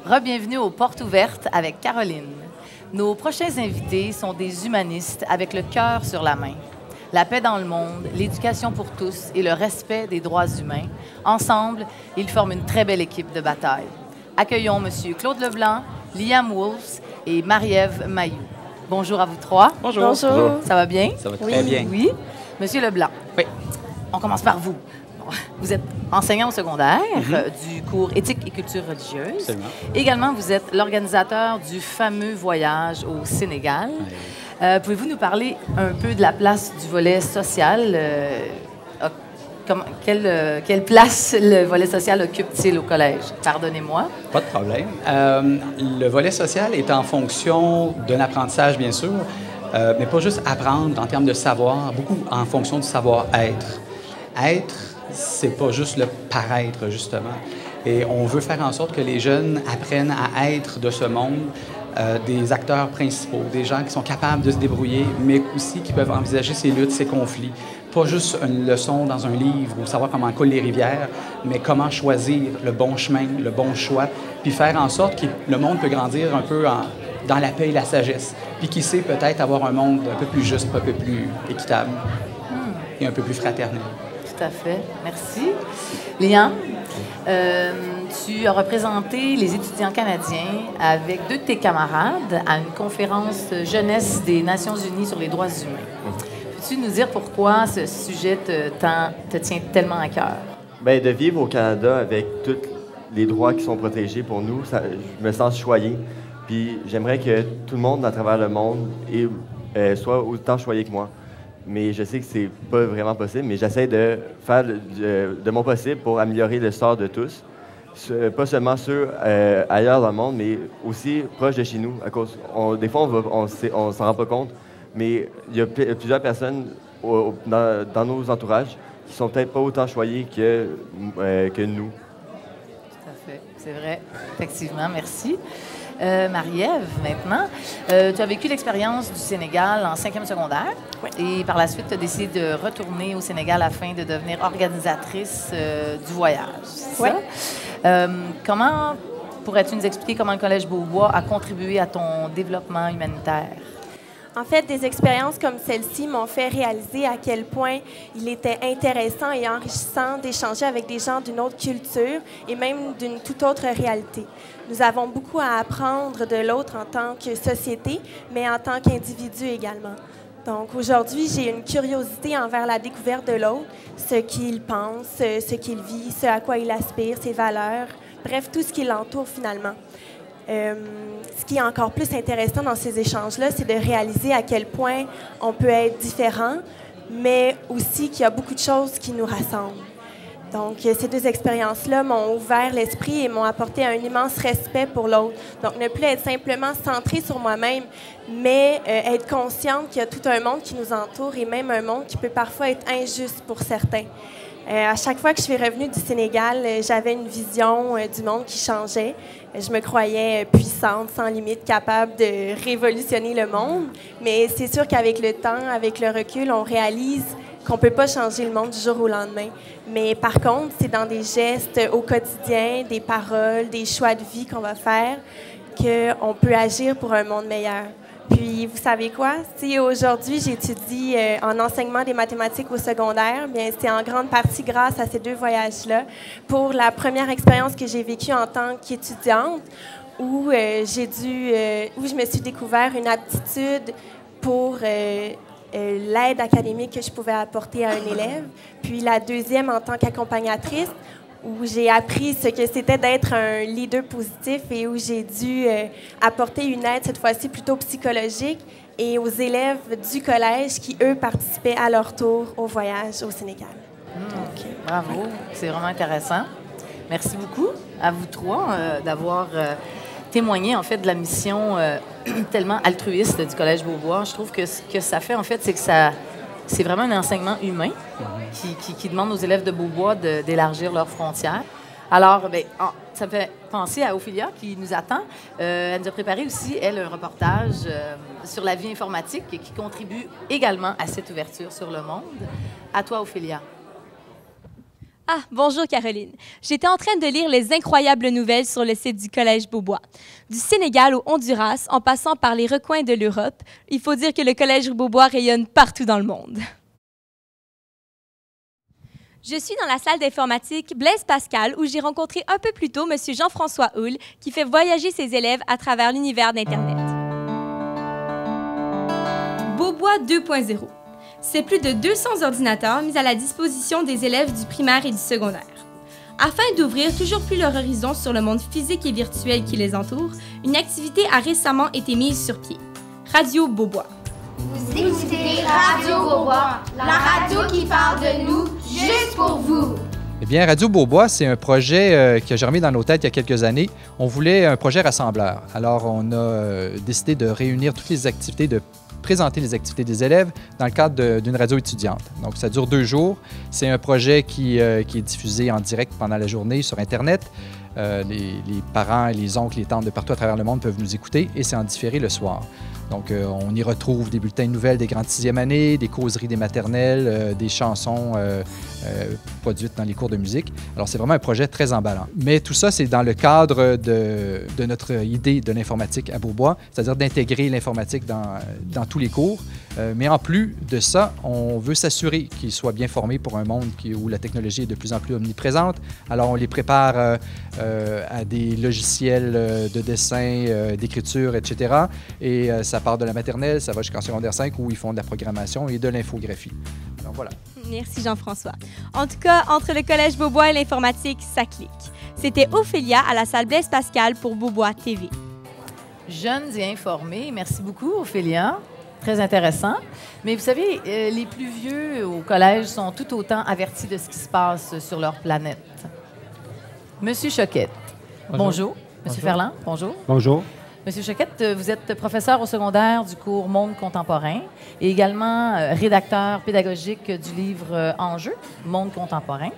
Re-bienvenue aux Portes ouvertes avec Caroline. Nos prochains invités sont des humanistes avec le cœur sur la main. La paix dans le monde, l'éducation pour tous et le respect des droits humains. Ensemble, ils forment une très belle équipe de bataille. Accueillons M. Claude Leblanc, Liam Wolfs et Marie-Ève Mailloux. Bonjour à vous trois. Bonjour. Bonjour. Ça va bien? Ça va très bien. Oui. Monsieur Leblanc. Oui. On commence par vous. Vous êtes enseignant au secondaire du cours Éthique et culture religieuse. Absolument. Également, vous êtes l'organisateur du fameux voyage au Sénégal. Oui. Pouvez-vous nous parler un peu de la place du volet social? Quelle place le volet social occupe-t-il au collège? Pardonnez-moi. Pas de problème. Le volet social est en fonction d'un apprentissage, bien sûr, mais pas juste apprendre en termes de savoir, beaucoup en fonction du savoir-être. Être, c'est pas juste le paraître, justement. Et on veut faire en sorte que les jeunes apprennent à être de ce monde des acteurs principaux, des gens qui sont capables de se débrouiller, mais aussi qui peuvent envisager ces luttes, ces conflits. Pas juste une leçon dans un livre ou savoir comment coulent les rivières, mais comment choisir le bon chemin, le bon choix, puis faire en sorte que le monde peut grandir un peu dans la paix et la sagesse, puis qui sait peut-être avoir un monde un peu plus juste, un peu plus équitable et un peu plus fraternel. Tout à fait. Merci. Liam, tu as représenté les étudiants canadiens avec deux de tes camarades à une conférence jeunesse des Nations unies sur les droits humains. Peux-tu nous dire pourquoi ce sujet te tient tellement à cœur? Bien, de vivre au Canada avec tous les droits qui sont protégés pour nous, je me sens choyé. Puis j'aimerais que tout le monde à travers le monde soit autant choyé que moi. Mais je sais que c'est pas vraiment possible, mais j'essaie de faire de mon possible pour améliorer le sort de tous. Pas seulement ceux ailleurs dans le monde, mais aussi proche de chez nous. Des fois, on s'en rend pas compte, mais il y a plusieurs personnes dans nos entourages qui sont peut-être pas autant choyées que nous. Tout à fait, c'est vrai. Effectivement, merci. Marie-Ève, maintenant, tu as vécu l'expérience du Sénégal en 5e secondaire. Oui. Et par la suite, tu as décidé de retourner au Sénégal afin de devenir organisatrice du voyage. C'est Oui. ça? Comment pourrais-tu nous expliquer comment le Collège Beaubois a contribué à ton développement humanitaire? En fait, des expériences comme celle-ci m'ont fait réaliser à quel point il était intéressant et enrichissant d'échanger avec des gens d'une autre culture et même d'une toute autre réalité. Nous avons beaucoup à apprendre de l'autre en tant que société, mais en tant qu'individu également. Donc aujourd'hui, j'ai une curiosité envers la découverte de l'autre, ce qu'il pense, ce qu'il vit, ce à quoi il aspire, ses valeurs, bref, tout ce qui l'entoure finalement. Ce qui est encore plus intéressant dans ces échanges-là, c'est de réaliser à quel point on peut être différent, mais aussi qu'il y a beaucoup de choses qui nous rassemblent. Donc, ces deux expériences-là m'ont ouvert l'esprit et m'ont apporté un immense respect pour l'autre. Donc, ne plus être simplement centré sur moi-même, mais être consciente qu'il y a tout un monde qui nous entoure et même un monde qui peut parfois être injuste pour certains. À chaque fois que je suis revenue du Sénégal, j'avais une vision du monde qui changeait. Je me croyais puissante, sans limite, capable de révolutionner le monde. Mais c'est sûr qu'avec le temps, avec le recul, on réalise qu'on ne peut pas changer le monde du jour au lendemain. Mais par contre, c'est dans des gestes au quotidien, des paroles, des choix de vie qu'on va faire qu'on peut agir pour un monde meilleur. Puis, vous savez quoi? Si aujourd'hui, j'étudie en enseignement des mathématiques au secondaire, bien, c'est en grande partie grâce à ces deux voyages-là. Pour la première expérience que j'ai vécue en tant qu'étudiante, où je me suis découvert une aptitude pour l'aide académique que je pouvais apporter à un élève. Puis la deuxième en tant qu'accompagnatrice, où j'ai appris ce que c'était d'être un leader positif et où j'ai dû apporter une aide, cette fois-ci plutôt psychologique, et aux élèves du collège qui, eux, participaient à leur tour au voyage au Sénégal. Bravo, c'est vraiment intéressant. Merci beaucoup à vous trois d'avoir témoigné, en fait, de la mission tellement altruiste du Collège Beaubois. Je trouve que ce que ça fait, en fait, c'est que c'est vraiment un enseignement humain qui demande aux élèves de Beaubois d'élargir leurs frontières. Alors, ça me fait penser à Ophélia qui nous attend. Elle nous a préparé aussi, elle, un reportage sur la vie informatique qui contribue également à cette ouverture sur le monde. À toi, Ophélia. Ah, bonjour Caroline. J'étais en train de lire les incroyables nouvelles sur le site du Collège Beaubois. Du Sénégal au Honduras, en passant par les recoins de l'Europe, il faut dire que le Collège Beaubois rayonne partout dans le monde. Je suis dans la salle d'informatique Blaise Pascal où j'ai rencontré un peu plus tôt M. Jean-François Houle qui fait voyager ses élèves à travers l'univers d'Internet. Beaubois 2.0. C'est plus de 200 ordinateurs mis à la disposition des élèves du primaire et du secondaire. Afin d'ouvrir toujours plus leur horizon sur le monde physique et virtuel qui les entoure, une activité a récemment été mise sur pied. Radio Beaubois. Vous écoutez Radio Beaubois, la radio qui parle de nous, juste pour vous. Eh bien, Radio Beaubois, c'est un projet qui a germé dans nos têtes il y a quelques années. On voulait un projet rassembleur. Alors, on a décidé de réunir toutes les activités, de présenter les activités des élèves dans le cadre d'une radio étudiante. Donc, ça dure 2 jours. C'est un projet qui est diffusé en direct pendant la journée sur Internet. Les parents, les oncles, les tantes de partout à travers le monde peuvent nous écouter et c'est en différé le soir. Donc, on y retrouve des bulletins de nouvelles des grandes 6e années, des causeries des maternelles, des chansons produites dans les cours de musique. Alors, c'est vraiment un projet très emballant. Mais tout ça, c'est dans le cadre de notre idée de l'informatique à Beaubois, c'est-à-dire d'intégrer l'informatique dans tous les cours. Mais en plus de ça, on veut s'assurer qu'ils soient bien formés pour un monde où la technologie est de plus en plus omniprésente. Alors, on les prépare à des logiciels de dessin, d'écriture, etc. Et ça part de la maternelle, ça va jusqu'en secondaire 5 où ils font de la programmation et de l'infographie. Alors voilà. Merci Jean-François. En tout cas, entre le Collège Beaubois et l'informatique, ça clique. C'était Ophélia à la salle Blaise Pascal pour Beaubois TV. Jeunes et informés, merci beaucoup Ophélia. Très intéressant. Mais vous savez, les plus vieux au collège sont tout autant avertis de ce qui se passe sur leur planète. Monsieur Choquette. Bonjour. Monsieur Ferland, bonjour. Bonjour. Monsieur Choquette, vous êtes professeur au secondaire du cours Monde contemporain et également rédacteur pédagogique du livre Enjeux, Monde contemporain.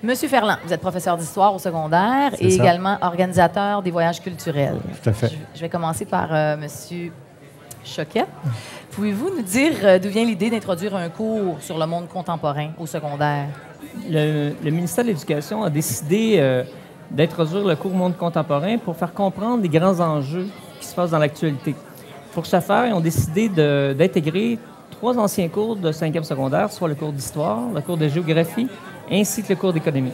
Monsieur Ferland, vous êtes professeur d'histoire au secondaire et également organisateur des voyages culturels. Tout à fait. Je vais commencer par Monsieur Choquette. Pouvez-vous nous dire d'où vient l'idée d'introduire un cours sur le monde contemporain au secondaire? Le ministère de l'Éducation a décidé d'introduire le cours Monde contemporain pour faire comprendre les grands enjeux qui se passent dans l'actualité. Pour ce faire, ils ont décidé d'intégrer 3 anciens cours de 5e secondaire, soit le cours d'histoire, le cours de géographie, ainsi que le cours d'économie.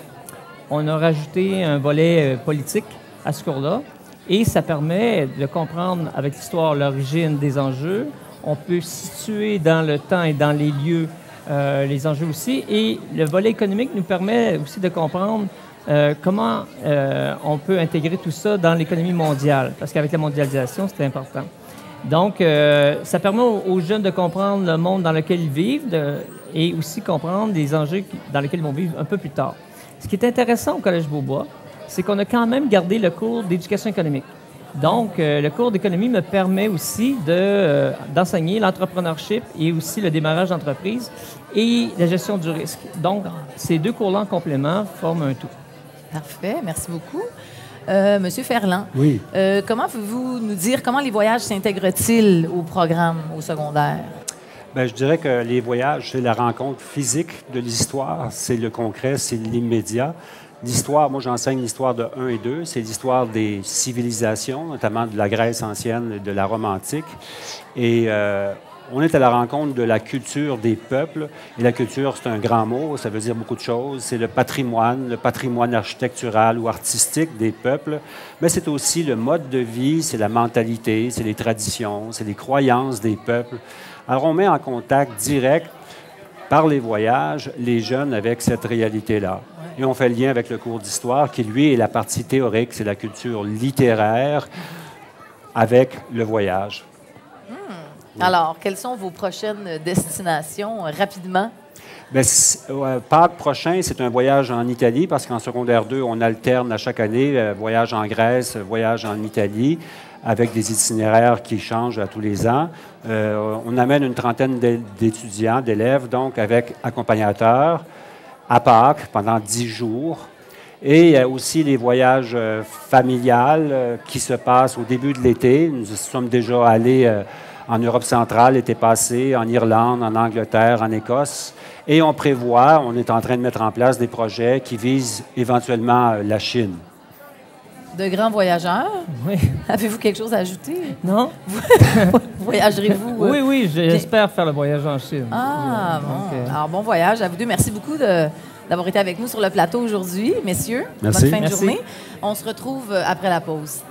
On a rajouté un volet politique à ce cours-là et ça permet de comprendre avec l'histoire l'origine des enjeux. On peut situer dans le temps et dans les lieux les enjeux aussi. Et le volet économique nous permet aussi de comprendre comment on peut intégrer tout ça dans l'économie mondiale, parce qu'avec la mondialisation, c'est important. Donc, ça permet aux jeunes de comprendre le monde dans lequel ils vivent et aussi comprendre les enjeux dans lesquels ils vont vivre un peu plus tard. Ce qui est intéressant au Collège Beaubois, c'est qu'on a quand même gardé le cours d'éducation économique. Donc, le cours d'économie me permet aussi d'enseigner l'entrepreneurship et aussi le démarrage d'entreprise et la gestion du risque. Donc, ces 2 cours-là en complément forment un tout. Parfait, merci beaucoup. Monsieur Ferland, oui. Comment pouvez-vous nous dire comment les voyages s'intègrent-ils au programme au secondaire? Bien, je dirais que les voyages, c'est la rencontre physique de l'histoire, c'est le concret, c'est l'immédiat. L'histoire, moi j'enseigne l'histoire de 1 et 2, c'est l'histoire des civilisations, notamment de la Grèce ancienne et de la Rome antique. Et on est à la rencontre de la culture des peuples. Et la culture, c'est un grand mot, ça veut dire beaucoup de choses. C'est le patrimoine architectural ou artistique des peuples. Mais c'est aussi le mode de vie, c'est la mentalité, c'est les traditions, c'est les croyances des peuples. Alors on met en contact direct, par les voyages, les jeunes avec cette réalité-là. Et on fait le lien avec le cours d'histoire qui, lui, est la partie théorique, c'est la culture littéraire avec le voyage. Alors, quelles sont vos prochaines destinations, rapidement? Bien, Pâques prochain, c'est un voyage en Italie, parce qu'en secondaire 2, on alterne à chaque année, voyage en Grèce, voyage en Italie, avec des itinéraires qui changent à tous les ans. On amène une trentaine d'étudiants, d'élèves, donc avec accompagnateurs, à Pâques, pendant 10 jours. Et il y a aussi les voyages familiales qui se passent au début de l'été. Nous sommes déjà allés en Europe centrale l'été passé, en Irlande, en Angleterre, en Écosse. Et on prévoit, on est en train de mettre en place des projets qui visent éventuellement la Chine. De grands voyageurs. Oui. Avez-vous quelque chose à ajouter? Non? Voyagerez-vous? Oui, j'espère faire le voyage en Chine. Ah, bon. Donc, Alors, bon voyage à vous deux. Merci beaucoup d'avoir été avec nous sur le plateau aujourd'hui, messieurs. Merci. Bonne fin de Merci. journée. On se retrouve après la pause.